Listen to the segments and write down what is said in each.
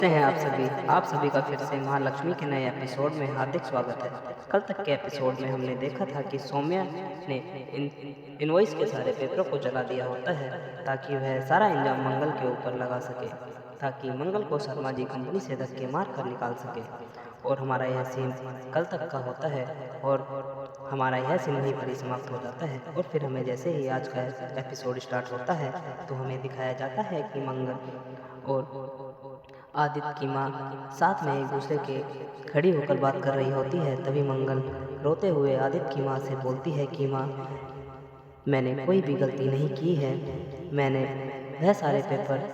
कैसे हैं आप सभी का फिर से महालक्ष्मी के नए एपिसोड में हार्दिक स्वागत है। कल तक के एपिसोड में हमने देखा था कि सौम्या ने इनवॉइस के सारे पेपरों को जला दिया होता है ताकि वह सारा इल्जाम मंगल के ऊपर लगा सके, ताकि मंगल को शर्मा जी कंपनी से धक्के मार कर निकाल सके। और हमारा यह सीन कल तक का होता है और हमारा यह सीन वहीं पर ही समाप्त हो जाता है। और फिर हमें जैसे ही आज का एपिसोड स्टार्ट होता है तो हमें दिखाया जाता है कि मंगल और आदित्य की माँ साथ में एक दूसरे के खड़ी होकर बात कर रही होती है। तभी मंगल रोते हुए आदित्य की माँ से बोलती है कि माँ, मैंने कोई भी गलती नहीं की है। मैंने वह सारे पेपर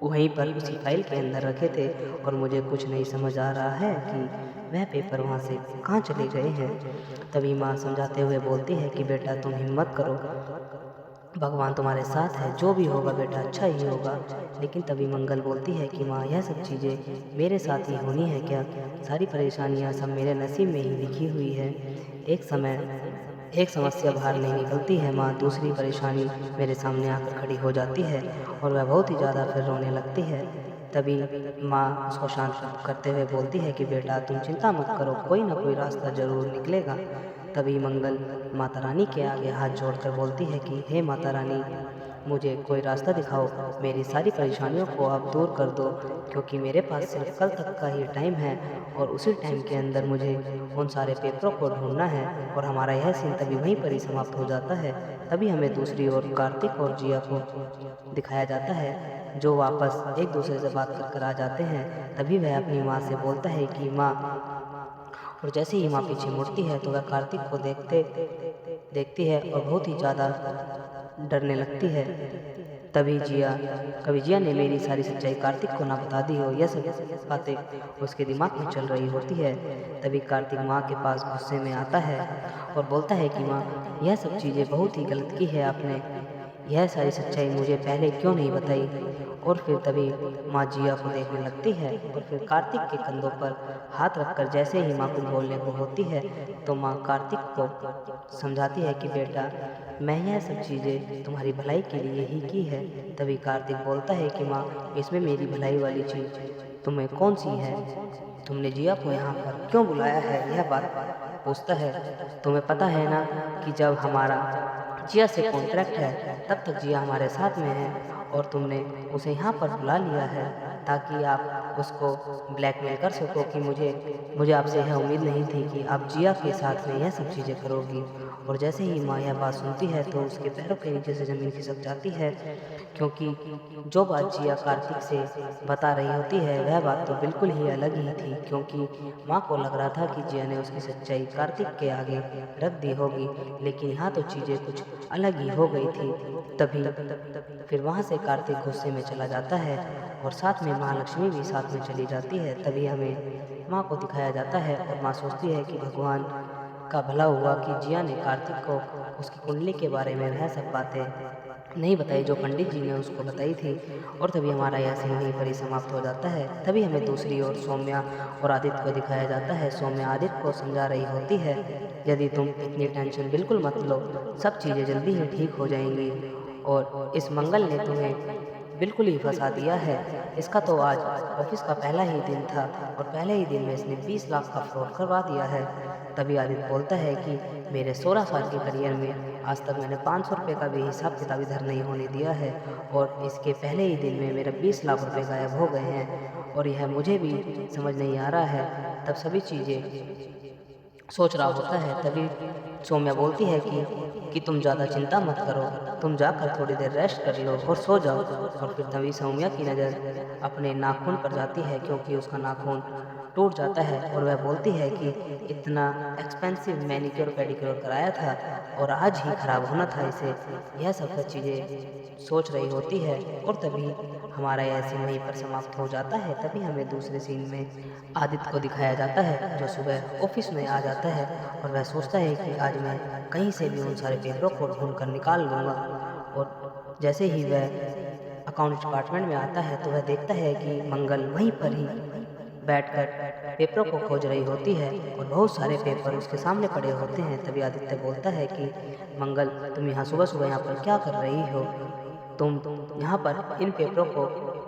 वहीं पर उसी फाइल के अंदर रखे थे और मुझे कुछ नहीं समझ आ रहा है कि वह पेपर वहाँ से कहाँ चले गए हैं। तभी माँ समझाते हुए बोलती है कि बेटा तुम हिम्मत करो, भगवान तुम्हारे साथ है, जो भी होगा बेटा अच्छा ही होगा। लेकिन तभी मंगल बोलती है कि माँ यह सब चीज़ें मेरे साथ ही होनी है क्या? सारी परेशानियाँ सब मेरे नसीब में ही लिखी हुई है। एक समस्या बाहर नहीं निकलती है माँ, दूसरी परेशानी मेरे सामने आकर खड़ी हो जाती है और वह बहुत ही ज़्यादा फिर रोने लगती है। तभी माँ उसको शांत करते हुए बोलती है कि बेटा तुम चिंता मत करो, कोई ना कोई रास्ता जरूर निकलेगा। तभी मंगल माता रानी के आगे हाथ जोड़कर बोलती है कि हे माता रानी, मुझे कोई रास्ता दिखाओ, मेरी सारी परेशानियों को आप दूर कर दो, क्योंकि मेरे पास सिर्फ कल तक का ही टाइम है और उसी टाइम के अंदर मुझे उन सारे पेपरों को ढूंढना है। और हमारा यह सीन तभी वहीं पर ही समाप्त हो जाता है। तभी हमें दूसरी ओर कार्तिक और जिया को दिखाया जाता है, जो वापस एक दूसरे से बात कर आ जाते हैं। तभी वह अपनी माँ से बोलता है कि माँ, और जैसे ही माँ पीछे मुड़ती है तो वह कार्तिक को देखती है और बहुत ही ज़्यादा डरने लगती है। कभी जिया ने मेरी सारी सच्चाई कार्तिक को ना बता दी हो, यह सब बातें उसके दिमाग में चल रही होती है। तभी कार्तिक माँ के पास गुस्से में आता है और बोलता है कि माँ, यह सब चीज़ें बहुत ही गलत की है आपने, यह सारी सच्चाई मुझे पहले क्यों नहीं बताई। और फिर तभी माँ जिया को देखने लगती है और फिर कार्तिक के कंधों पर हाथ रखकर जैसे ही माँ कुछ बोलने को होती है तो माँ कार्तिक को समझाती है कि बेटा, मैं यह सब चीज़ें तुम्हारी भलाई के लिए ही की है। तभी कार्तिक बोलता है कि माँ, इसमें मेरी भलाई वाली चीज़ तुम्हें कौन सी है? तुमने जिया को यहाँ पर क्यों बुलाया है? यह बात पूछता है। तुम्हें पता है ना कि जब हमारा जिया से कॉन्ट्रैक्ट है तब तक जिया हमारे साथ में है और तुमने उसे यहाँ पर बुला लिया है ताकि आप उसको ब्लैकमेल कर सको कि मुझे आपसे यह उम्मीद नहीं थी कि आप जिया के साथ में यह सब चीज़ें करोगी। और जैसे ही माँ यह बात सुनती है तो उसके पैरों के नीचे से ज़मीन खिसक जाती है, क्योंकि जो बात जिया कार्तिक से बता रही होती है वह बात तो बिल्कुल ही अलग ही थी। क्योंकि माँ को लग रहा था कि जिया ने उसकी सच्चाई कार्तिक के आगे रख दी होगी, लेकिन यहाँ तो चीज़ें कुछ अलग ही हो गई थी। तभी फिर वहाँ से कार्तिक गुस्से में चला जाता है और साथ में महालक्ष्मी भी साथ में चली जाती है। तभी हमें माँ को दिखाया जाता है और माँ सोचती है कि भगवान का भला हुआ कि जिया ने कार्तिक को उसकी कुंडली के बारे में वह सब बातें नहीं बताई जो पंडित जी ने उसको बताई थी। और तभी हमारा यह सीन वहीं पर ही समाप्त हो जाता है। तभी हमें दूसरी ओर सौम्या और आदित्य को दिखाया जाता है। सौम्या आदित्य को समझा रही होती है, यदि तुम इतनी टेंशन बिल्कुल मत लो, सब चीज़ें जल्दी ही ठीक हो जाएंगी। और इस मंगल ने तुम्हें बिल्कुल ही फंसा दिया है। इसका तो आज ऑफिस का पहला ही दिन था और पहले ही दिन में इसने 20 लाख का फ्रॉड करवा दिया है। तभी आदित्य बोलता है कि मेरे 16 साल के करियर में आज तक मैंने 500 रुपये का भी हिसाब किताब इधर नहीं होने दिया है और इसके पहले ही दिन में मेरा 20 लाख रुपए गायब हो गए हैं और यह मुझे भी समझ नहीं आ रहा है। तब सभी चीज़ें सोच रहा होता है। तभी सौम्या बोलती है कि तुम ज़्यादा चिंता मत करो, तुम जाकर थोड़ी देर रेस्ट कर लो और सो जाओ। और फिर तभी सौम्या की नज़र अपने नाखून पर जाती है, क्योंकि उसका नाखून टूट जाता है और वह बोलती है कि इतना एक्सपेंसिव मैनिक्योर पेडिक्योर कराया था और आज ही खराब होना था इसे। यह सब चीज़ें सोच रही होती है और तभी हमारा यह सीन वहीं पर समाप्त हो जाता है। तभी हमें दूसरे सीन में आदित्य को दिखाया जाता है, जो सुबह ऑफिस में आ जाता है और वह सोचता है कि आज मैं कहीं से भी उन सारे पेपरों को ढूंढ कर निकाल लूँगा। और जैसे ही वह अकाउंट डिपार्टमेंट में आता है तो वह देखता है कि मंगल वहीं पर ही बैठकर पेपरों को खोज रही होती है और बहुत सारे पेपर उसके सामने पड़े होते हैं। तभी आदित्य बोलता है कि मंगल, तुम यहाँ सुबह सुबह यहाँ पर क्या कर रही हो? तुम यहाँ पर इन पेपरों को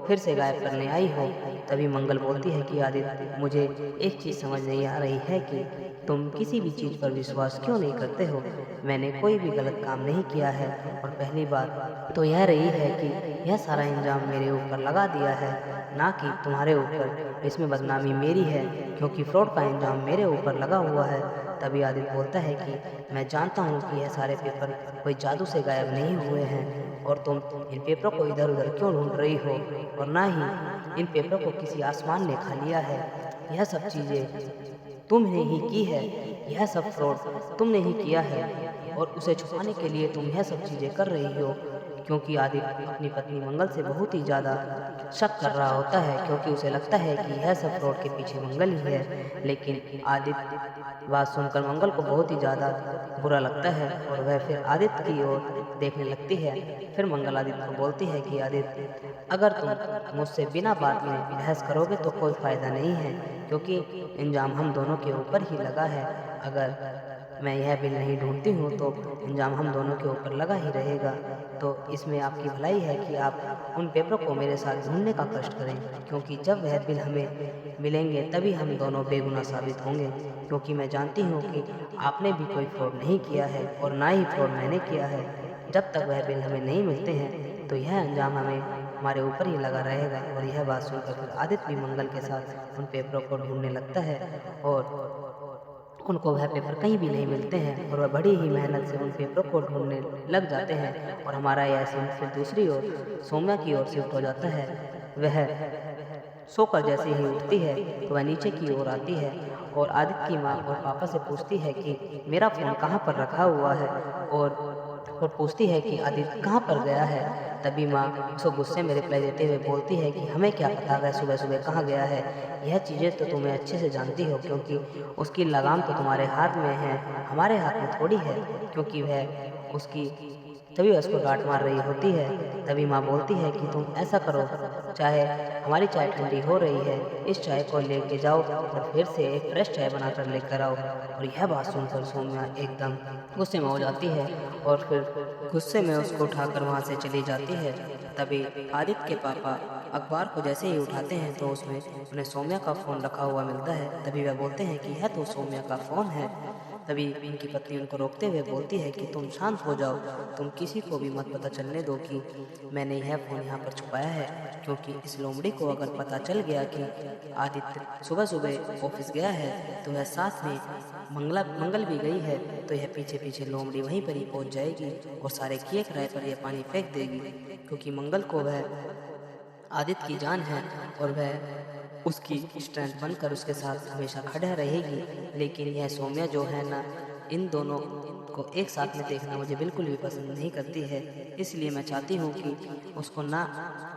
फिर से गायब करने आई हो। तभी मंगल बोलती है कि आदित्य, मुझे एक चीज़ समझ नहीं आ रही है कि तुम किसी भी चीज़ पर विश्वास क्यों नहीं करते हो। मैंने कोई भी गलत काम नहीं किया है, और पहली बात तो यह रही है कि यह सारा इंजाम मेरे ऊपर लगा दिया है, ना कि तुम्हारे ऊपर। इसमें बदनामी मेरी है, क्योंकि फ्रॉड का इंजाम मेरे ऊपर लगा हुआ है। तभी आदित्य बोलता है कि मैं जानता हूँ कि यह सारे पेपर कोई जादू से गायब नहीं हुए हैं, और तुम इन पेपरों को इधर उधर क्यों ढूंढ रही हो, और ना ही इन पेपरों को किसी आसमान ने खा लिया है। यह सब चीज़ें तुमने ही की है, यह सब फ्रॉड तुमने ही किया है, और उसे छुपाने के लिए तुम यह सब चीज़ें कर रही हो। क्योंकि आदित्य अपनी पत्नी मंगल से बहुत ही ज़्यादा शक कर रहा होता है, क्योंकि उसे लगता है कि यह सब फ्रॉड के पीछे मंगल ही है। लेकिन आदित्य बात सुनकर मंगल को बहुत ही ज़्यादा बुरा लगता है, और वह फिर आदित्य की ओर देखने लगती है। फिर मंगल आदित्य को बोलती है कि आदित्य, अगर तुम मुझसे बिना बात में बहस करोगे तो कोई फ़ायदा नहीं है, क्योंकि इंजाम हम दोनों के ऊपर ही लगा है। अगर मैं यह बिल नहीं ढूंढती हूँ तो इंजाम हम दोनों के ऊपर लगा ही रहेगा। तो इसमें आपकी भलाई है कि आप उन पेपरों को मेरे साथ ढूंढने का कष्ट करें, क्योंकि जब वह बिल हमें मिलेंगे तभी हम दोनों बेगुनाह साबित होंगे। क्योंकि मैं जानती हूँ कि आपने भी कोई फ्रॉड नहीं किया है, और ना ही फ्रॉड मैंने किया है। जब तक वह बिल हमें नहीं मिलते हैं तो यह अंजाम हमारे ऊपर ही लगा रहेगा। और यह बात सुनकर फिर आदित्य भी मंगल के साथ उन पेपरों को ढूंढने लगता है, और उनको वह पेपर कहीं भी नहीं मिलते हैं, और वह बड़ी ही मेहनत से उन पेपरों को ढूंढने लग जाते हैं। और हमारा यह सीन फिर दूसरी ओर सौम्या की ओर शिफ्ट हो जाता है। वह सोकर जैसे ही उठती है तो वह नीचे की ओर आती है, और आदित्य की माँ और पापा से पूछती है कि मेरा फ़ोन कहाँ पर रखा हुआ है, और पूछती है कि आदित्य कहाँ पर गया है। तभी माँ उसको गुस्से में रिप्लाई देते हुए बोलती है कि हमें क्या पता वह सुबह सुबह कहाँ गया है। यह चीज़ें तो तुम्हें अच्छे से जानती हो, क्योंकि उसकी लगाम तो तुम्हारे हाथ में है, हमारे हाथ में थोड़ी है। क्योंकि वह उसकी तभी वह उसको डांट मार रही होती है। तभी माँ बोलती है कि तुम ऐसा करो, चाहे हमारी चाय ठंडी हो रही है, इस चाय को लेके जाओ और फिर से एक फ्रेश चाय बनाकर लेकर आओ। और यह बात सुनकर सौम्या एकदम गुस्से में हो जाती है, और फिर गुस्से में उसको उठाकर वहाँ से चली जाती है। तभी आदित्य के पापा अखबार को जैसे ही उठाते हैं तो उसमें उन्हें सौम्या का फ़ोन रखा हुआ मिलता है। तभी वह बोलते हैं कि यह तो सौम्या का फ़ोन है। तभी उनकी पत्नी उनको रोकते हुए बोलती है कि तुम शांत हो जाओ, तुम किसी को भी मत पता चलने दो कि मैंने यह फ़ोन यहाँ पर छुपाया है। क्योंकि इस लोमड़ी को अगर पता चल गया कि आदित्य सुबह सुबह ऑफिस गया है तो वह साथ में मंगल भी गई है, तो यह पीछे पीछे लोमड़ी वहीं पर ही पहुंच जाएगी और सारे किए किराए पर यह पानी फेंक देगी। क्योंकि मंगल को वह आदित्य की जान है, और वह उसकी स्ट्रेंथ बनकर उसके साथ हमेशा खड़ा रहेगी। लेकिन यह सौम्या जो है ना, इन दोनों को एक साथ में देखना मुझे बिल्कुल भी पसंद नहीं करती है। इसलिए मैं चाहती हूँ कि उसको ना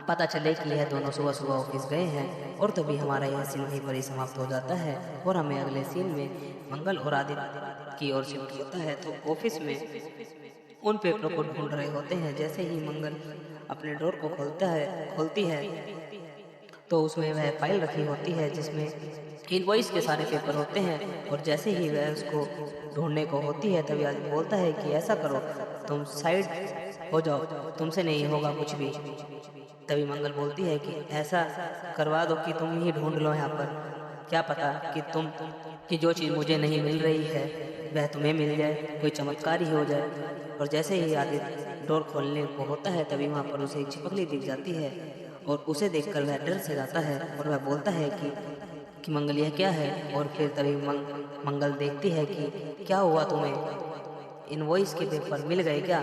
पता चले कि यह दोनों सुबह सुबह ऑफिस गए हैं। और तभी हमारा यह सीन वहीं पर ही समाप्त हो जाता है, और हमें अगले सीन में मंगल और आदित्य की ओर शिफ्ट होता है। तो ऑफिस में उन पेपरों को ढूंढ रहे होते हैं। जैसे ही मंगल अपने ड्रॉर को खोलती है तो उसमें वह फाइल रखी होती है जिसमें इनवॉइस के सारे पेपर होते हैं। और जैसे ही वह उसको ढूंढने को होती है तभी आदित्य बोलता है कि ऐसा करो, तुम साइड हो जाओ, तुमसे नहीं होगा कुछ भी। तभी मंगल बोलती है कि ऐसा करवा दो कि तुम ही ढूंढ लो यहाँ पर, क्या पता कि जो चीज़ मुझे नहीं मिल रही है वह तुम्हें मिल जाए, कोई चमत्कार ही हो जाए। और जैसे ही आदित्य डोर खोलने को होता है तभी वहाँ पर उसे एक छिपकली दिख जाती है, और उसे देखकर वह डर से जाता है, और वह बोलता है कि मंगल यह क्या है। और फिर तभी मंगल देखती है कि क्या हुआ तुम्हें, इनवॉइस के पेपर मिल गए क्या।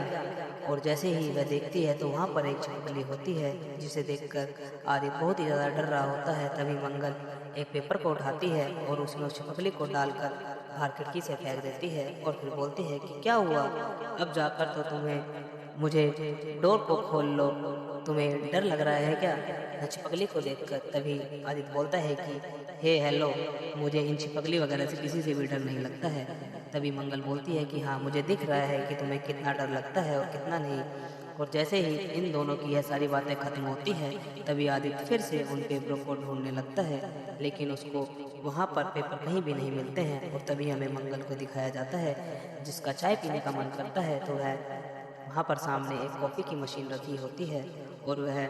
और जैसे ही वह देखती है तो वहाँ पर एक छिपकली होती है, जिसे देखकर आदित्य बहुत ही ज़्यादा डर रहा होता है। तभी मंगल एक पेपर को उठाती है और उसमें उस छिपकली को डालकर बाहर खिड़की से फेंक देती है, और फिर बोलती है कि क्या हुआ, अब जाकर तो तुम्हें मुझे डोर को खोल लो, तुम्हें डर लग रहा है क्या। छिपकली को देखकर तभी आदित्य बोलता है कि हे हेलो, मुझे इन छिपकली वगैरह से किसी से भी डर नहीं लगता है। तभी मंगल बोलती है कि हाँ, मुझे दिख रहा है कि तुम्हें कितना डर लगता है और कितना नहीं। और जैसे ही इन दोनों की यह सारी बातें खत्म होती है तभी आदित्य फिर से उन पेपरों को ढूंढने लगता है, लेकिन उसको वहाँ पर पेपर कहीं भी नहीं मिलते हैं। और तभी हमें मंगल को दिखाया जाता है जिसका चाय पीने का मन करता है, तो वह वहाँ पर सामने एक कॉफ़ी की मशीन रखी होती है, और वह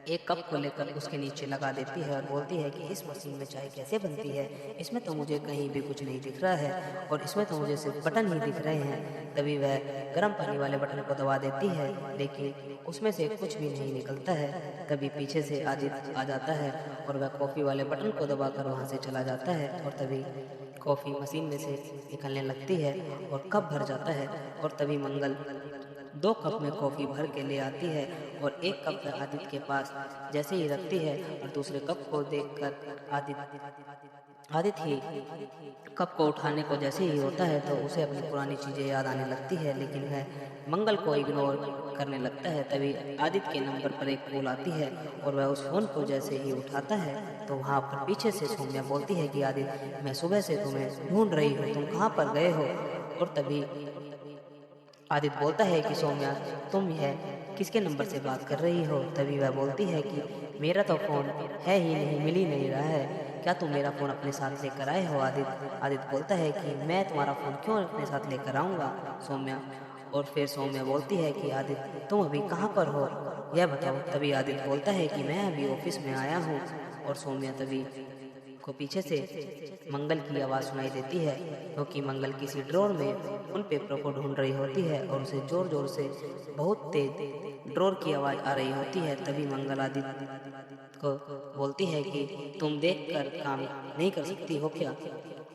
एक कप को लेकर उसके नीचे लगा देती है और बोलती है कि इस मशीन में चाय कैसे बनती है, इसमें तो मुझे कहीं भी कुछ नहीं दिख रहा है और इसमें तो मुझे सिर्फ बटन ही दिख रहे हैं। तभी वह गर्म पानी वाले बटन को दबा देती है, लेकिन उसमें से कुछ भी नहीं निकलता है। तभी पीछे से आदित्य आ जाता है और वह कॉफ़ी वाले बटन को दबाकर वहाँ से चला जाता है और तभी कॉफ़ी मशीन में से निकलने लगती है और कप भर जाता है। और तभी मंगल 2 कप में कॉफ़ी भर के ले आती है और एक कप वह आदित्य के पास जैसे ही रखती है और दूसरे कप को देखकर आदित्य ही कप को उठाने को जैसे ही होता है तो उसे अपनी पुरानी चीज़ें याद आने लगती है, लेकिन वह मंगल को इग्नोर करने लगता है। तभी आदित्य के नंबर पर एक कॉल आती है और वह उस फोन को जैसे ही उठाता है तो वहाँ पर पीछे से सौम्या बोलती है कि आदित्य, मैं सुबह से तुम्हें ढूंढ रही हूँ, तुम कहाँ पर गए हो। और तभी आदित्य बोलता है कि सौम्या, तुम यह किसके नंबर से बात कर रही हो। तभी वह बोलती है कि मेरा तो फ़ोन है ही नहीं, मिल ही नहीं रहा है, क्या तुम मेरा फ़ोन अपने साथ लेकर आए हो। आदित्य बोलता है कि मैं तुम्हारा फ़ोन क्यों अपने साथ लेकर आऊँगा सौम्या। और फिर सौम्या बोलती है कि आदित्य, तुम अभी कहाँ पर हो, यह बताओ। तभी आदित्य बोलता है कि मैं अभी ऑफिस में आया हूँ। और सौम्या तभी को पीछे से मंगल की आवाज़ सुनाई देती है, क्योंकि मंगल किसी ड्रॉर में उन पेपरों को ढूंढ रही होती है और उसे जोर जोर से बहुत तेज ड्रॉर की आवाज़ आ रही होती है। तभी मंगल आदित्य को बोलती है कि तुम देखकर काम नहीं कर सकती हो क्या।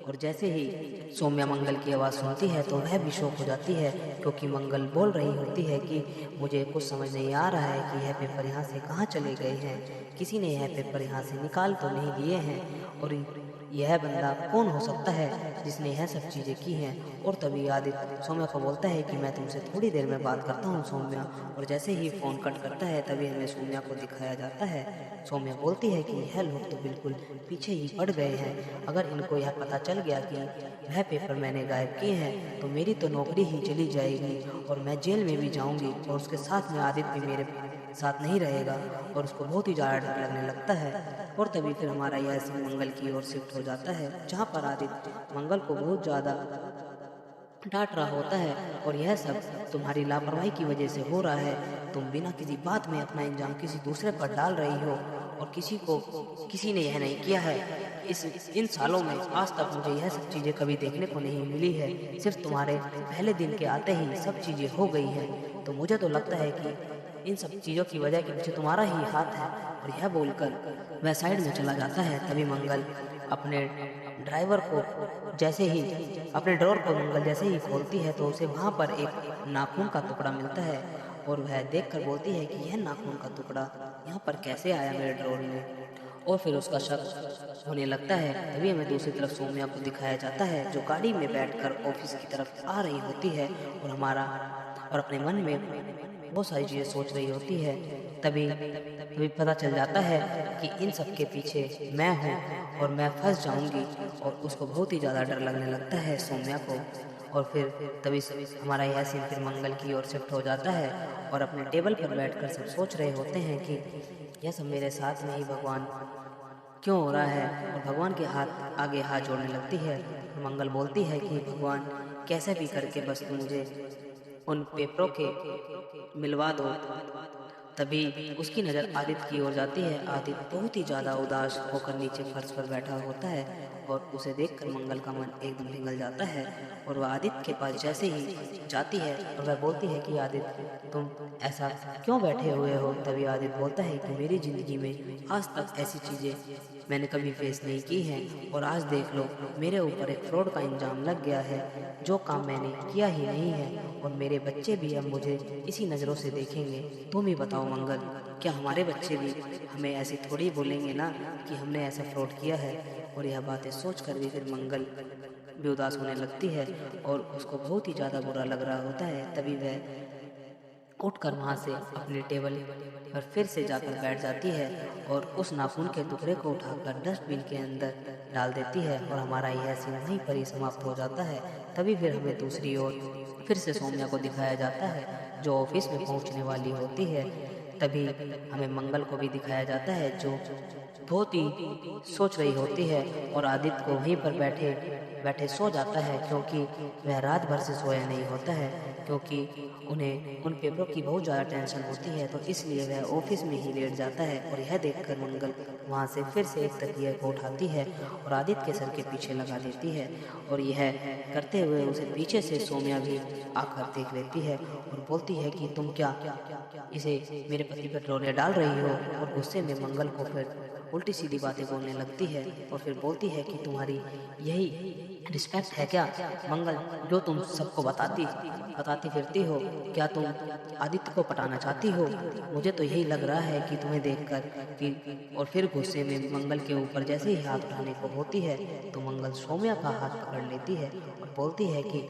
और जैसे ही सौम्या मंगल की आवाज़ सुनती है तो वह भी शौक हो जाती है, क्योंकि मंगल बोल रही होती है कि मुझे कुछ समझ नहीं आ रहा है कि यह पेपर यहाँ से कहाँ चले गए हैं, किसी ने यह पेपर यहाँ से निकाल तो नहीं दिए हैं और यह बंदा कौन हो सकता है जिसने यह सब चीज़ें की हैं। और तभी आदित्य सौम्या को बोलता है कि मैं तुमसे थोड़ी देर में बात करता हूँ सौम्या। और जैसे ही फ़ोन कट करता है तभी हमें सौम्या को दिखाया जाता है। सौम्या बोलती है कि यह लोग तो बिल्कुल पीछे ही पड़ गए हैं, अगर इनको यह पता चल गया कि वह पेपर मैंने गायब किए हैं तो मेरी तो नौकरी ही चली जाएगी और मैं जेल में भी जाऊंगी और उसके साथ में आदित्य भी मेरे साथ नहीं रहेगा। और उसको बहुत ही ज़्यादा डर लगने लगता है। और तभी फिर हमारा यह सीन मंगल की ओर शिफ्ट हो जाता है, जहाँ पर आदित्य मंगल को बहुत ज़्यादा डांट रहा होता है और यह सब तुम्हारी लापरवाही की वजह से हो रहा है, तुम बिना किसी बात में अपना इंजाम किसी दूसरे पर डाल रही हो और किसी ने यह नहीं किया है। इन सालों में आज तक मुझे यह सब चीज़ें कभी देखने को नहीं मिली है, सिर्फ तुम्हारे पहले दिन के आते ही सब चीज़ें हो गई हैं। तो मुझे तो लगता है कि इन सब चीज़ों की वजह के पीछे तुम्हारा ही हाथ है। और यह बोलकर वह साइड में चला जाता है। तभी मंगल अपने ड्राइवर को जैसे ही अपने ड्रॉर को मंगल जैसे ही खोलती है तो उसे वहाँ पर एक नाखून का टुकड़ा मिलता है और वह देखकर बोलती है कि यह नाखून का टुकड़ा यहाँ पर कैसे आया मेरे ड्रॉर में। और फिर उसका शक होने लगता है। तभी हमें दूसरी तरफ सौम्या को दिखाया जाता है, जो गाड़ी में बैठकर ऑफिस की तरफ आ रही होती है और अपने मन में बहुत सारी चीज़ें सोच रही होती है। तभी तभी पता चल जाता है कि इन सब के पीछे मैं हूँ और मैं फंस जाऊंगी। और उसको बहुत ही ज़्यादा डर लगने लगता है सौम्या को। और फिर तभी हमारा यह सीन फिर मंगल की ओर शिफ्ट हो जाता है और अपने टेबल पर बैठकर सब सोच रहे होते हैं कि यह सब मेरे साथ में ही भगवान क्यों हो रहा है। और भगवान के हाथ आगे हाथ जोड़ने लगती है। मंगल बोलती है कि भगवान कैसे भी करके बस तुम मुझे उन पेपरों के मिलवा दो। तभी उसकी नज़र आदित्य की ओर जाती है। आदित्य बहुत ही ज़्यादा उदास होकर नीचे फर्श पर बैठा होता है और उसे देखकर मंगल का मन एकदम पिघल जाता है और वह आदित्य के पास जैसे ही जाती है और वह बोलती है कि आदित्य, तुम ऐसा क्यों बैठे हुए हो। तभी आदित्य बोलता है कि मेरी ज़िंदगी में आज तक ऐसी चीज़ें मैंने कभी फेस नहीं की हैं और आज देख लो मेरे ऊपर एक फ्रॉड का इंजाम लग गया है, जो काम मैंने किया ही नहीं है और मेरे बच्चे भी अब मुझे इसी नज़रों से देखेंगे। तुम ही बताओ मंगल, क्या हमारे बच्चे भी हमें ऐसे थोड़ी बोलेंगे ना कि हमने ऐसा फ्रॉड किया है। और यह बातें सोचकर भी फिर मंगल भी उदास होने लगती है और उसको बहुत ही ज़्यादा बुरा लग रहा होता है। तभी वह उठकर वहाँ से अपने टेबल पर फिर से जाकर बैठ जाती है और उस नाखून के टुकड़े को उठाकर डस्टबिन के अंदर डाल देती है और हमारा यह सीन वहीं पर ही समाप्त हो जाता है। तभी फिर हमें दूसरी ओर फिर से सौम्या को दिखाया जाता है, जो ऑफिस में पहुंचने वाली होती है। तभी हमें मंगल को भी दिखाया जाता है, जो बहुत ही सोच रही होती है और आदित्य को वहीं पर बैठे बैठे सो जाता है, क्योंकि वह रात भर से सोया नहीं होता है, क्योंकि उन्हें उन पेपरों की बहुत ज़्यादा टेंशन होती है। तो इसलिए वह ऑफिस में ही लेट जाता है और यह देखकर मंगल वहाँ से फिर से एक तकिया को उठाती है और आदित्य के सर के पीछे लगा देती है। और यह करते हुए उसे पीछे से सौम्या भी आकर देख लेती है और बोलती है कि तुम क्या इसे मेरे पति पर ट्रोले डाल रही हो। और गुस्से में मंगल को फिर उल्टी सीधी बातें बोलने लगती है और फिर बोलती है कि तुम्हारी यही रिस्पेक्ट है क्या मंगल, जो तुम सबको बताती बताती फिरती हो? क्या तुम आदित्य को पटाना चाहती हो? मुझे तो यही लग रहा है कि तुम्हें देखकर कि। और फिर गुस्से में मंगल के ऊपर जैसे ही हाथ उठाने को होती है तो मंगल सौम्या का हाथ पकड़ लेती है और बोलती है कि